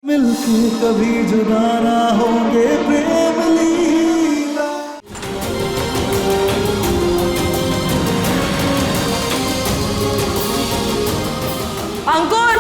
मिलके कभी जुदा ना होंगे प्रेम लीला। अंकुर,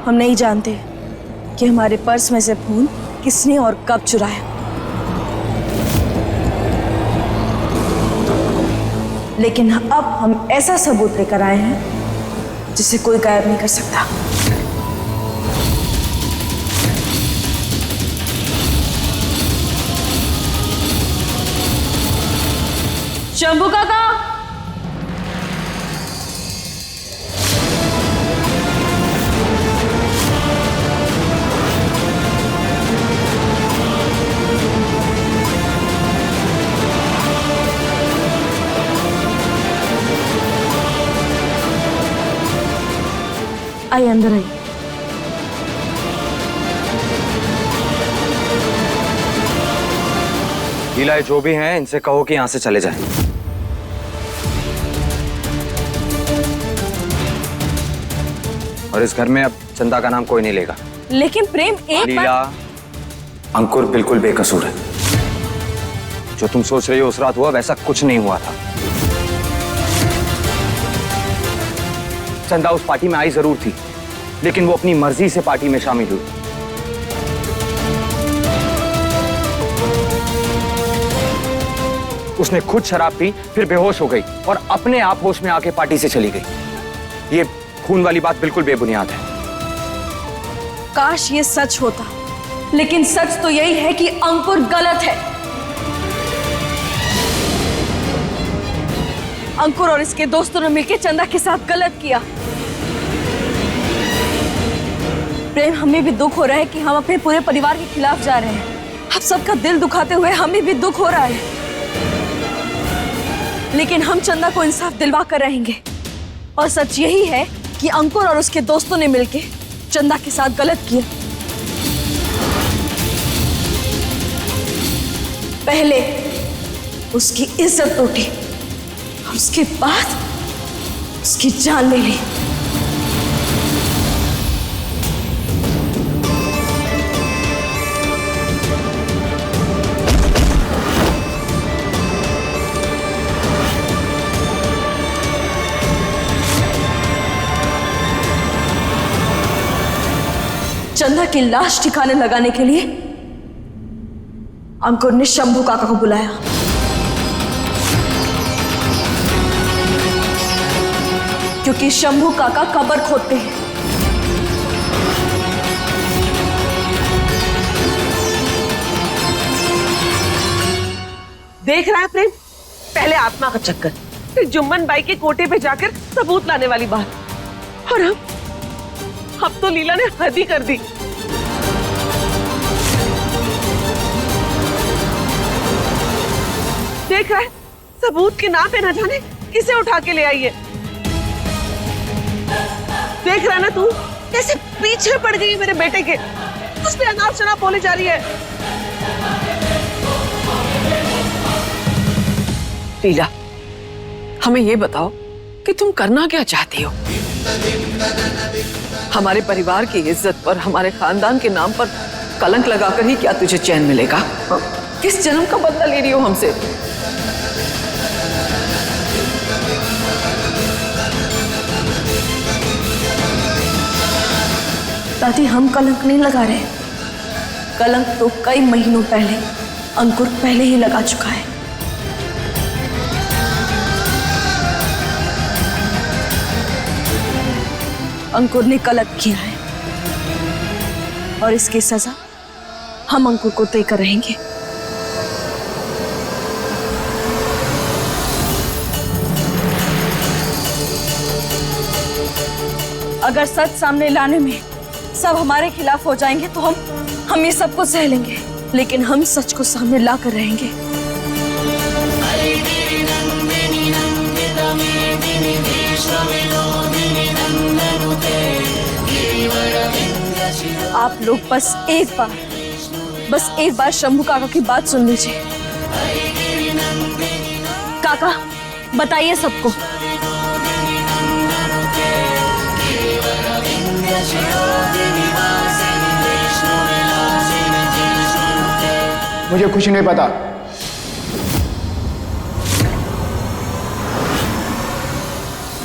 हम नहीं जानते कि हमारे पर्स में से फोन किसने और कब चुराया, लेकिन अब हम ऐसा सबूत लेकर आए हैं जिसे कोई गायब नहीं कर सकता। शंभू काका, आइए अंदर आइए। लीला, जो भी हैं इनसे कहो कि यहां से चले जाएं। और इस घर में अब चंदा का नाम कोई नहीं लेगा। लेकिन प्रेम एक लीला, अंकुर बिल्कुल बेकसूर है। जो तुम सोच रही हो उस रात हुआ, वैसा कुछ नहीं हुआ था। चंदा उस पार्टी में आई जरूर थी, लेकिन वो अपनी मर्जी से पार्टी में शामिल हुई। उसने खुद शराब पी, फिर बेहोश हो गई और अपने आप होश में आके पार्टी से चली गई। ये खून वाली बात बिल्कुल बेबुनियाद है। काश ये सच होता, लेकिन सच तो यही है कि अंकुर गलत है। अंकुर और इसके दोस्तों ने मिलकर चंदा के साथ गलत किया। प्रेम, हमें भी दुख हो रहा है कि हम अपने पूरे परिवार के खिलाफ जा रहे हैं। अब सबका दिल दुखाते हुए हमें भी दुख हो रहा है, लेकिन हम चंदा को इंसाफ दिलवा कर रहेंगे। और सच यही है कि अंकुर और उसके दोस्तों ने मिलकर चंदा के साथ गलत किया। पहले उसकी इज्जत लूटी और उसके बाद उसकी जान ले ली। चंदा की लाश ठिकाने लगाने के लिए अंकुर ने शंभू काका को बुलाया। क्योंकि शंभू काका कब्र खोदते हैं। देख रहा है प्रेम, पहले आत्मा का चक्कर, फिर जुम्मन बाई के कोटे पे जाकर सबूत लाने वाली बात, और अब तो लीला ने हद ही कर दी। देख रहा है, सबूत के नाम पे न जाने किसे उठा के ले आई है। देख रहा है ना तू, कैसे पीछे पड़ गई मेरे बेटे के, उस पे अनाप शनाप बोले जा रही है। लीला, हमें ये बताओ कि तुम करना क्या चाहती हो? हमारे परिवार की इज्जत पर, हमारे खानदान के नाम पर कलंक लगाकर ही क्या तुझे चैन मिलेगा? किस जन्म का बदला ले रही हो हमसे? दादी, हम कलंक नहीं लगा रहे। कलंक तो कई महीनों पहले अंकुर पहले ही लगा चुका है। अंकुर ने गलत किया है और इसकी सजा हम अंकुर को देकर रहेंगे। अगर सच सामने लाने में सब हमारे खिलाफ हो जाएंगे तो हम ये सब कुछ सह लेंगे, लेकिन हम सच को सामने ला कर रहेंगे। आप लोग बस एक बार शंभू काका की बात सुन लीजिए। काका बताइए सबको। मुझे कुछ नहीं पता।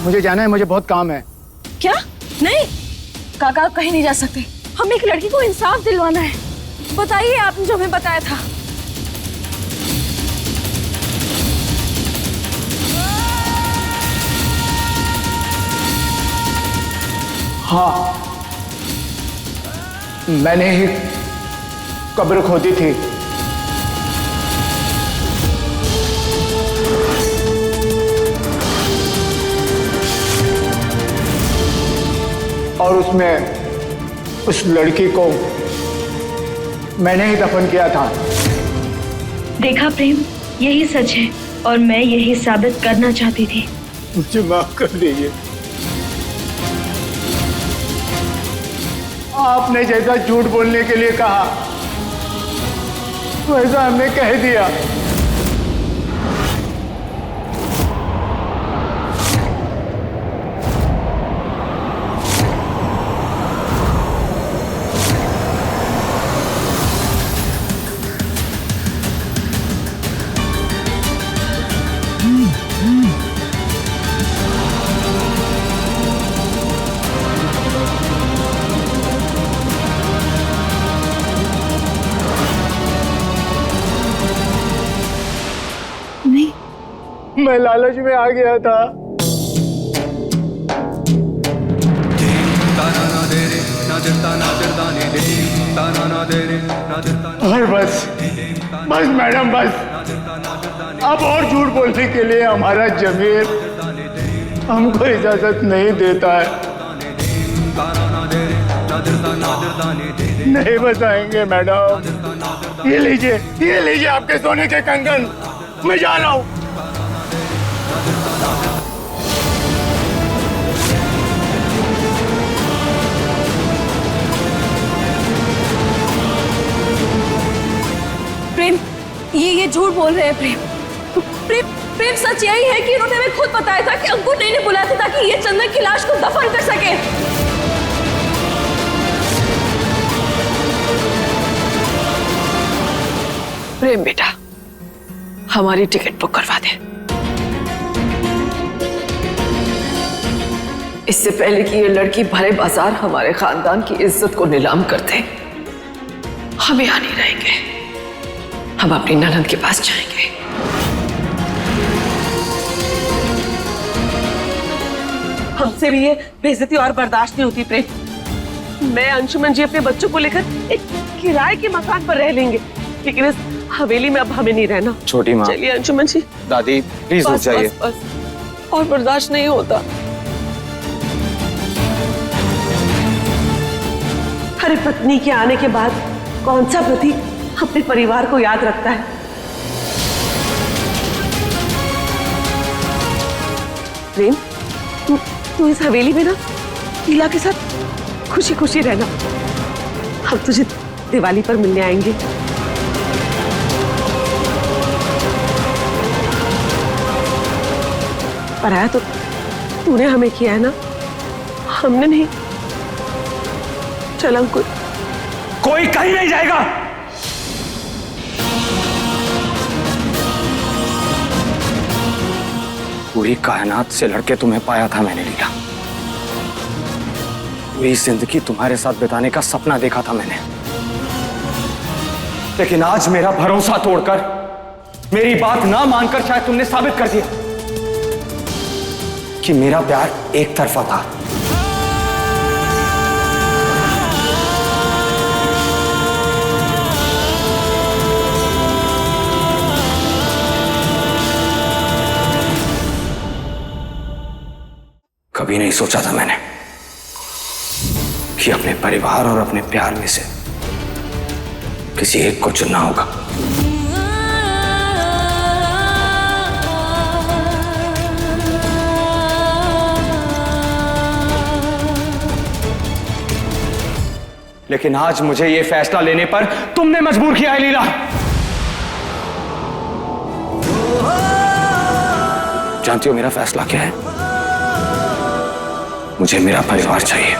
मुझे जाना है, मुझे बहुत काम है। क्या? नहीं काका, आप कहीं नहीं जा सकते। हम एक लड़की को इंसाफ दिलवाना है। बताइए आपने जो हमें बताया था। हाँ, मैंने ही कब्र खोदी थी। और उसमें उस लड़की को मैंने ही दफन किया था। देखा प्रेम, यही सच है और मैं यही साबित करना चाहती थी। मुझे माफ कर दीजिए। आपने जैसा झूठ बोलने के लिए कहा वैसा हमने कह दिया। मैं लालच में आ गया था। और बस मैडम, बस अब और झूठ बोलने के लिए हमारा जमीर हमको इजाजत नहीं देता है। नहीं बताएंगे मैडम। ये लीजिए आपके सोने के कंगन। मैं जा रहा हूँ। प्रेम, ये झूठ बोल रहे हैं। प्रेम सच यही है कि इन्होंने हमें खुद बताया था कि अंकुर ने इन्हें बुलाया था ताकि ये चंदन की लाश को दफन कर सके। प्रेम बेटा, हमारी टिकट बुक करवा दे। इससे पहले कि ये लड़की भरे बाजार हमारे खानदान की इज्जत को नीलाम कर दे, हम यहाँ नहीं रहेंगे। हम अपनी ननद के पास जाएंगे। हमसे भी ये बेइज्जती और बर्दाश्त नहीं होती प्रेम। मैं अंशुमन जी अपने बच्चों को लेकर एक किराए के मकान पर रह लेंगे, लेकिन इस हवेली में अब हमें नहीं रहना। छोटी माँ। चलिए अंशुमन जी। दादी प्लीज रुक जाइए। बस और बर्दाश्त नहीं होता। हर पत्नी के आने के बाद कौन सा पति अपने परिवार को याद रखता है? प्रेम, तू इस हवेली में ना लीला के साथ खुशी खुशी रहना। हम तुझे दिवाली पर मिलने आएंगे। पराया तो तूने हमें किया है ना, हमने नहीं। चल अंकुर। कोई कहीं नहीं जाएगा। पूरी कायनात से लड़के तुम्हें पाया था मैंने लीला। पूरी जिंदगी तुम्हारे साथ बिताने का सपना देखा था मैंने। लेकिन आज मेरा भरोसा तोड़कर, मेरी बात ना मानकर शायद तुमने साबित कर दिया कि मेरा प्यार एक तरफा था। कभी नहीं सोचा था मैंने कि अपने परिवार और अपने प्यार में से किसी एक को चुनना होगा। लेकिन आज मुझे ये फैसला लेने पर तुमने मजबूर किया है लीला। जानती हो मेरा फैसला क्या है? मुझे मेरा परिवार चाहिए।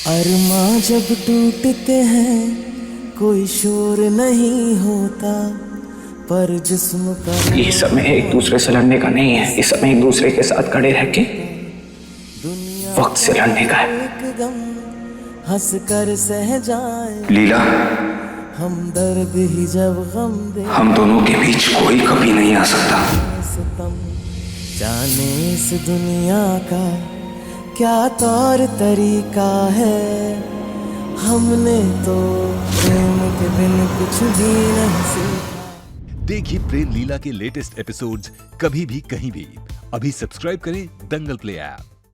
अरमां जब टूटते हैं कोई शोर नहीं होता, पर जिस्म का ये समय एक दूसरे से लड़ने का नहीं है, इस समय एक दूसरे के साथ खड़े रह के वक्त से लड़ने का है। एकदम हंस कर सह जाए लीला, हम दर्द ही जब गम दे हम दोनों के बीच कोई कभी नहीं आ सकता। सितम जाने इस दुनिया का क्या तौर तरीका है, हमने तो प्रेम के बिन कुछ भी नहीं सीखा। देखिए प्रेम लीला के लेटेस्ट एपिसोड्स कभी भी कहीं भी। अभी सब्सक्राइब करें दंगल प्ले ऐप।